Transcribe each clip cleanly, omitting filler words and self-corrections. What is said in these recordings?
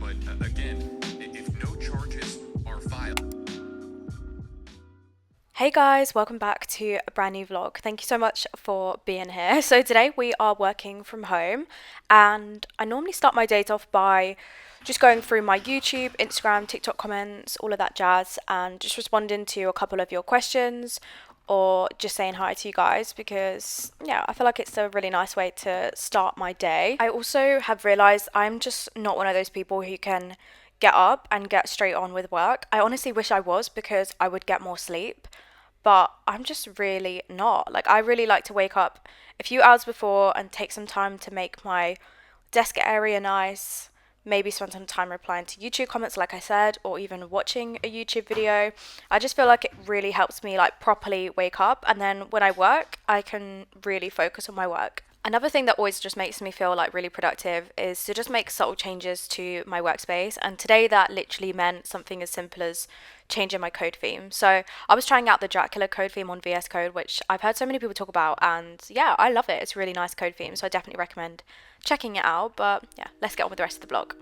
But again, if no charges are filed. Hey guys, welcome back to a brand new vlog. Thank you so much for being here. So today we are working from home, and I normally start my days off by just going through my YouTube, Instagram, TikTok comments, all of that jazz, and just responding to a couple of your questions or just saying hi to you guys because I feel like it's a really nice way to start my day. I also have realized I'm just not one of those people who can get up and get straight on with work. I honestly wish I was, because I would get more sleep, but I'm just really not. Like, I really like to wake up a few hours before and take some time to make my desk area nice, maybe spend some time replying to YouTube comments, like I said, or even watching a YouTube video. I just feel like it really helps me like properly wake up, and then when I work, I can really focus on my work. Another thing that always just makes me feel like really productive is to just make subtle changes to my workspace. And today that literally meant something as simple as changing my code theme. So I was trying out the Dracula code theme on VS Code, which I've heard so many people talk about, and yeah, I love it. It's a really nice code theme, so I definitely recommend checking it out. But yeah, let's get on with the rest of the vlog.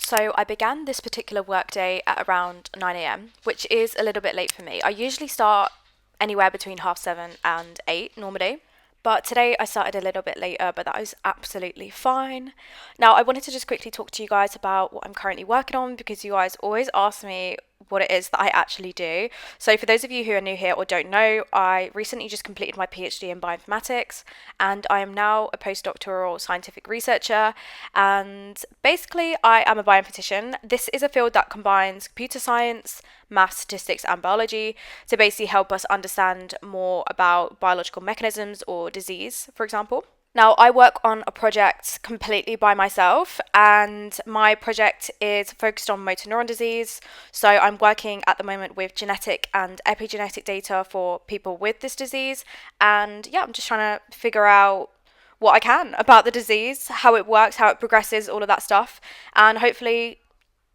So I began this particular workday at around 9 a.m, which is a little bit late for me. I usually start anywhere between 7:30 and 8 normally. But today I started a little bit later, but that is absolutely fine. Now, I wanted to just quickly talk to you guys about what I'm currently working on, because you guys always ask me what it is that I actually do. So for those of you who are new here or don't know, I recently just completed my PhD in bioinformatics, and I am now a postdoctoral scientific researcher. And basically, I am a bioinformatician. This is a field that combines computer science, math, statistics, and biology to basically help us understand more about biological mechanisms or disease, for example. Now, I work on a project completely by myself, and my project is focused on motor neuron disease. So I'm working at the moment with genetic and epigenetic data for people with this disease. And yeah, I'm just trying to figure out what I can about the disease, how it works, how it progresses, all of that stuff, and hopefully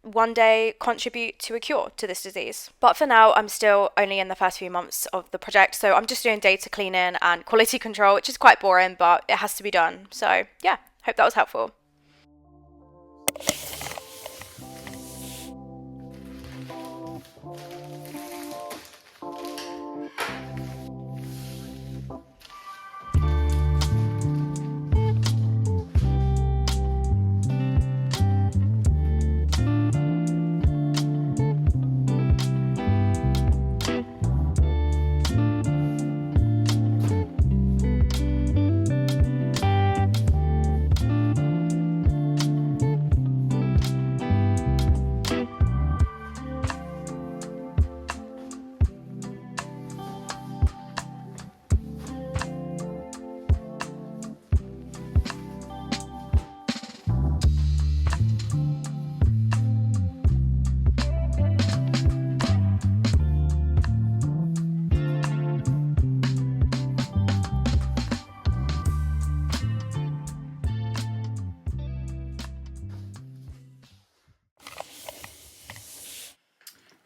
one day contribute to a cure to this disease. But for now, I'm still only in the first few months of the project, so I'm just doing data cleaning and quality control, which is quite boring, but it has to be done. So yeah, hope that was helpful.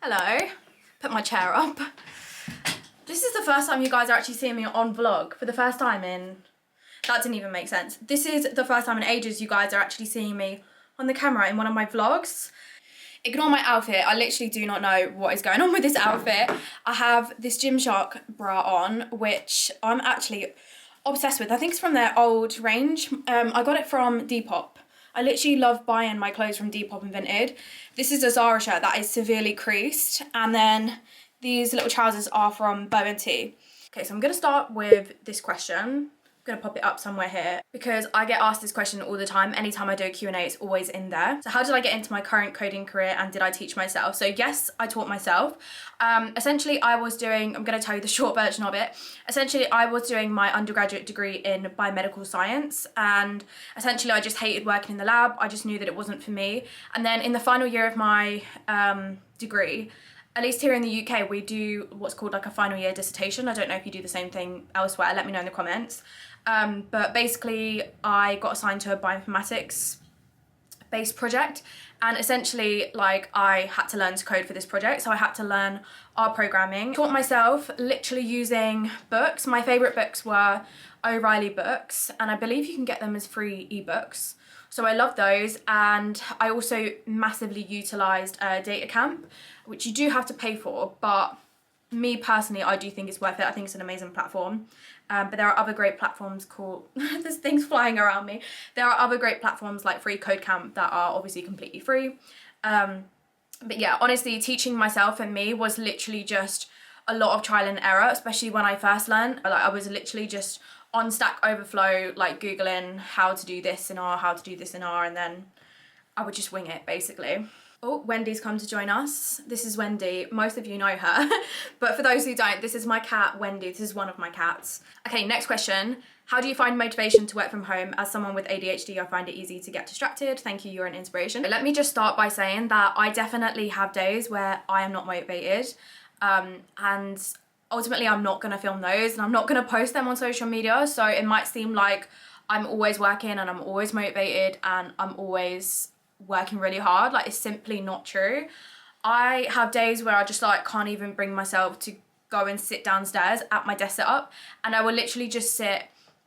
Hello. Put my chair up. This is the first time you guys are actually seeing me on vlog. For the first time in... That didn't even make sense. This is the first time in ages you guys are actually seeing me on the camera in one of my vlogs. Ignore my outfit. I literally do not know what is going on with this outfit. I have this Gymshark bra on, which I'm actually obsessed with. I think it's from their old range. I got it from Depop. I literally love buying my clothes from Depop and Vinted. This is a Zara shirt that is severely creased. And then these little trousers are from 𝚘𝚘𝚘𝚘. Okay, so I'm going to start with this question. I'm gonna pop it up somewhere here because I get asked this question all the time. Anytime I do a Q&A, it's always in there. So how did I get into my current coding career and did I teach myself? So yes, I taught myself. Essentially I was doing, I'm gonna tell you the short version of it. Essentially I was doing my undergraduate degree in biomedical science, and essentially I just hated working in the lab. I just knew that it wasn't for me. And then in the final year of my degree, at least here in the UK, we do what's called like a final year dissertation. I don't know if you do the same thing elsewhere. Let me know in the comments. But basically, I got assigned to a bioinformatics based project, and essentially, like, I had to learn to code for this project. So I had to learn R programming. Taught myself literally using books. My favorite books were O'Reilly books, and I believe you can get them as free ebooks. So I love those, and I also massively utilised Data Camp, which you do have to pay for, but me personally, I do think it's worth it. I think it's an amazing platform. But there are other great platforms called, there's things flying around me. There are other great platforms like Free Code Camp that are obviously completely free. But yeah, honestly, teaching myself and me was literally just a lot of trial and error, especially when I first learned. Like, I was literally just on Stack Overflow, like Googling how to do this in R, how to do this in R, and then I would just wing it basically. Oh, Wendy's come to join us. This is Wendy. Most of you know her, but for those who don't, this is my cat, Wendy. This is one of my cats. Okay, next question. How do you find motivation to work from home? As someone with ADHD, I find it easy to get distracted. Thank you, you're an inspiration. Let me just start by saying that I definitely have days where I am not motivated, and ultimately I'm not gonna film those and I'm not gonna post them on social media. So it might seem like I'm always working and I'm always motivated and I'm always working really hard. Like, it's simply not true. I have days where I just like can't even bring myself to go and sit downstairs at my desk setup, and I will literally just sit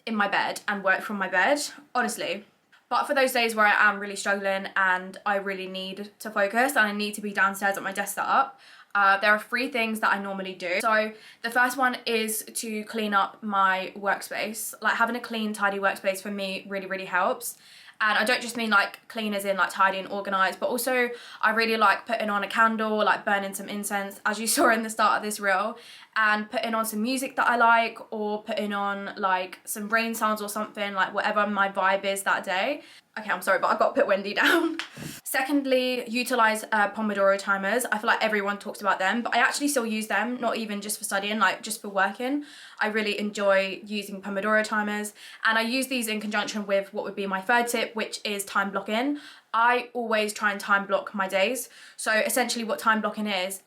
in my bed and work from my bed, honestly. But for those days where I am really struggling and I really need to focus and I need to be downstairs at my desk setup, there are 3 things that I normally do. So the first one is to clean up my workspace. Like, having a clean, tidy workspace for me really, really helps. And I don't just mean like clean as in like tidy and organised, but also I really like putting on a candle, like burning some incense, as you saw in the start of this reel, and putting on some music that I like, or putting on like some rain sounds or something, like whatever my vibe is that day. Okay, I'm sorry, but I've got to put Wendy down. Secondly, utilise Pomodoro timers. I feel like everyone talks about them, but I actually still use them, not even just for studying, like just for working. I really enjoy using Pomodoro timers, and I use these in conjunction with what would be my third tip, which is time blocking. I always try and time block my days. So essentially what time blocking is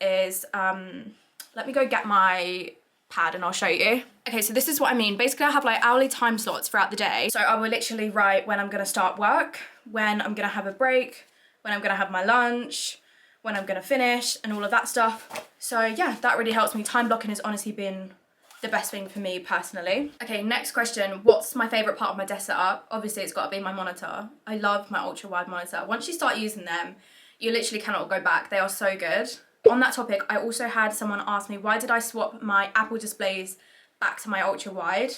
let me go get my pad and I'll show you. Okay, so this is what I mean. Basically, I have like hourly time slots throughout the day. So I will literally write when I'm gonna start work, when I'm gonna have a break, when I'm gonna have my lunch, when I'm gonna finish, and all of that stuff. So yeah, that really helps me. Time blocking has honestly been the best thing for me personally. Okay, next question. What's my favorite part of my desk setup? Obviously, it's gotta be my monitor. I love my ultra wide monitor. Once you start using them, you literally cannot go back. They are so good. On that topic, I also had someone ask me, why did I swap my Apple displays back to my ultra wide?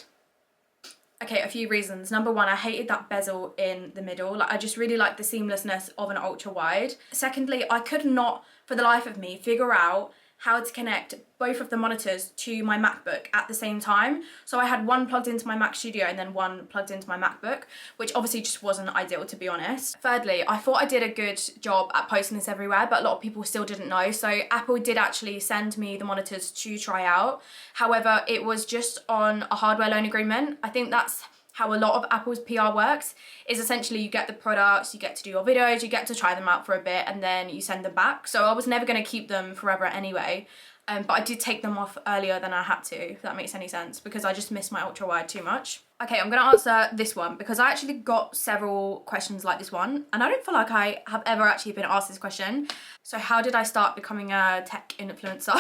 Okay, a few reasons. Number one, I hated that bezel in the middle. Like, I just really like the seamlessness of an ultra wide. Secondly, I could not, for the life of me, figure out how to connect both of the monitors to my MacBook at the same time. So I had one plugged into my Mac Studio and then one plugged into my MacBook, which obviously just wasn't ideal, to be honest. Thirdly, I thought I did a good job at posting this everywhere, but a lot of people still didn't know. So Apple did actually send me the monitors to try out. However, it was just on a hardware loan agreement. I think that's how a lot of Apple's PR works, is essentially you get the products, you get to do your videos, you get to try them out for a bit, and then you send them back. So I was never going to keep them forever anyway. but I did take them off earlier than I had to, if that makes any sense, because I just missed my ultra wide too much. Okay, I'm gonna answer this one because I actually got several questions like this one, and I don't feel like I have ever actually been asked this question. So how did I start becoming a tech influencer?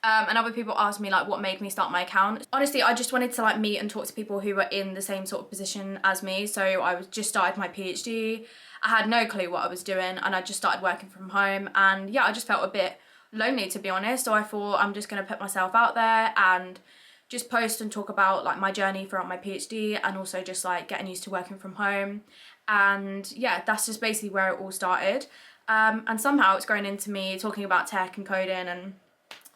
And other people asked me like what made me start my account. Honestly, I just wanted to like meet and talk to people who were in the same sort of position as me. So I was just started my PhD. I had no clue what I was doing, and I just started working from home, and yeah, I just felt a bit lonely, to be honest. So I thought I'm just gonna put myself out there and just post and talk about like my journey throughout my PhD, and also just like getting used to working from home. And yeah, that's just basically where it all started. And somehow it's grown into me talking about tech and coding and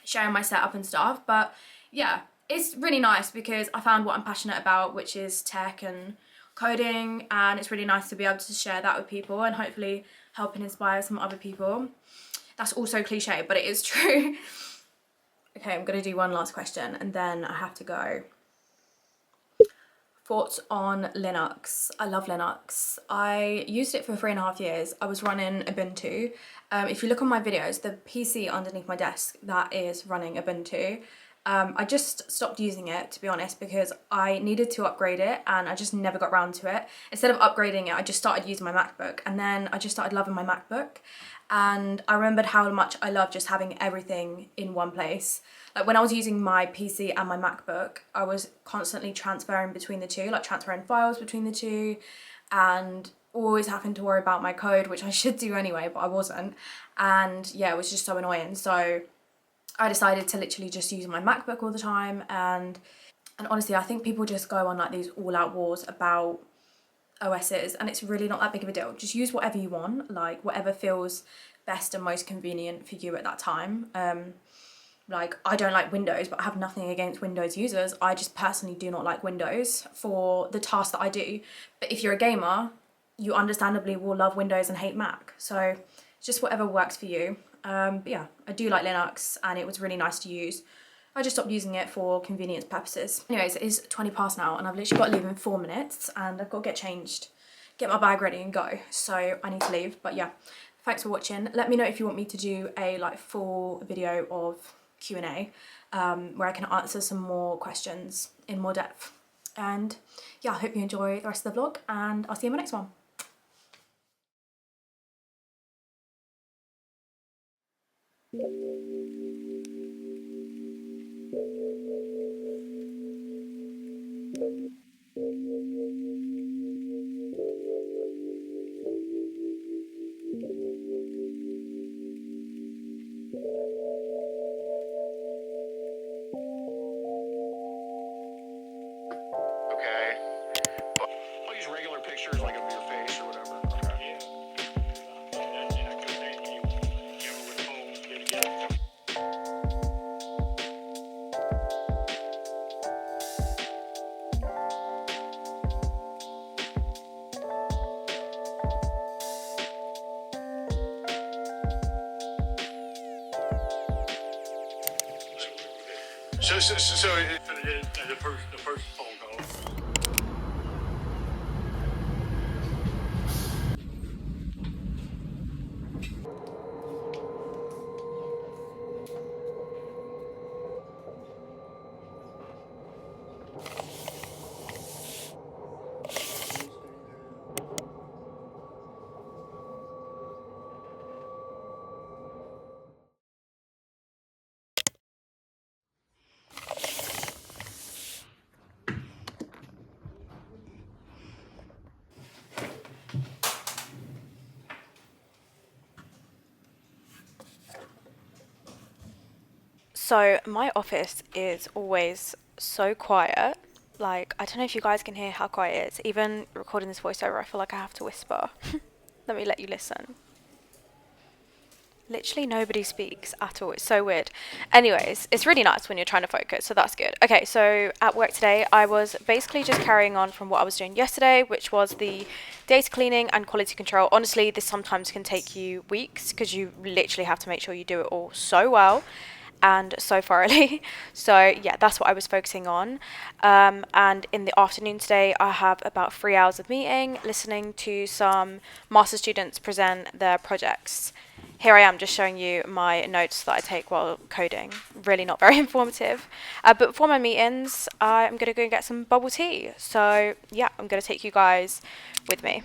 sharing my setup and stuff. But yeah, it's really nice because I found what I'm passionate about, which is tech and coding, and it's really nice to be able to share that with people and hopefully help and inspire some other people. That's also cliche, but it is true. Okay, I'm gonna do one last question and then I have to go. Thoughts on Linux. I love Linux. I used it for 3.5 years. I was running Ubuntu. If you look on my videos, the PC underneath my desk, that is running Ubuntu. I just stopped using it, to be honest, because I needed to upgrade it and I just never got around to it. Instead of upgrading it, I just started using my MacBook, and then I just started loving my MacBook. And I remembered how much I love just having everything in one place. Like when I was using my PC and my MacBook, I was constantly transferring between the two, like transferring files between the two, and always having to worry about my code, which I should do anyway, but I wasn't. And yeah, it was just so annoying. So I decided to literally just use my MacBook all the time. And honestly, I think people just go on like these all-out wars about OSs, and it's really not that big of a deal. Just use whatever you want, like whatever feels best and most convenient for you at that time. Like I don't like Windows, but I have nothing against Windows users. I just personally do not like Windows for the tasks that I do. But if you're a gamer, you understandably will love Windows and hate Mac. So it's just whatever works for you. But yeah, I do like Linux and it was really nice to use. I just stopped using it for convenience purposes. Anyways, it is 20 past now and I've literally got to leave in 4 minutes and I've got to get changed, get my bag ready and go. So I need to leave, but yeah, thanks for watching. Let me know if you want me to do a like full video of Q&A where I can answer some more questions in more depth. And yeah, I hope you enjoy the rest of the vlog and I'll see you in my next one. Okay. I'll use regular pictures like of your face or whatever. Okay. So the first phone call. So my office is always so quiet. Like, I don't know if you guys can hear how quiet it is. Even recording this voiceover, I feel like I have to whisper. Let me let you listen. Literally nobody speaks at all. It's so weird. Anyways, it's really nice when you're trying to focus, so that's good. Okay, so at work today, I was basically just carrying on from what I was doing yesterday, which was the data cleaning and quality control. Honestly, this sometimes can take you weeks because you literally have to make sure you do it all so well and so thoroughly. So yeah, that's what I was focusing on. And in the afternoon today, I have about 3 hours of meeting, listening to some master students present their projects. Here I am just showing you my notes that I take while coding. Really not very informative. But before my meetings, I'm going to go and get some bubble tea. So yeah, I'm going to take you guys with me.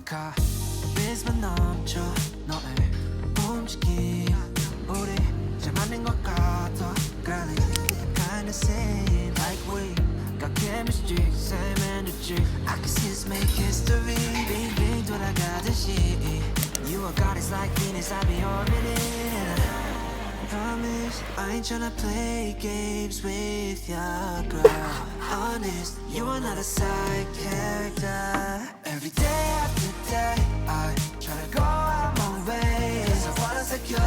가비스만 넘쳐 너의 움직임 우리 잘 맞는 것 같아 그러네 Kinda same like we got chemistry same energy I can see us make history 빙빙 돌아가듯이 You are goddess like Venus I be orbiting Promise I ain't tryna play games with ya girl Honest you are not a side character Every day after day I try to go out my way Cause I wanna secure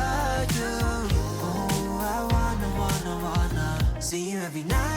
you Oh I wanna see you every night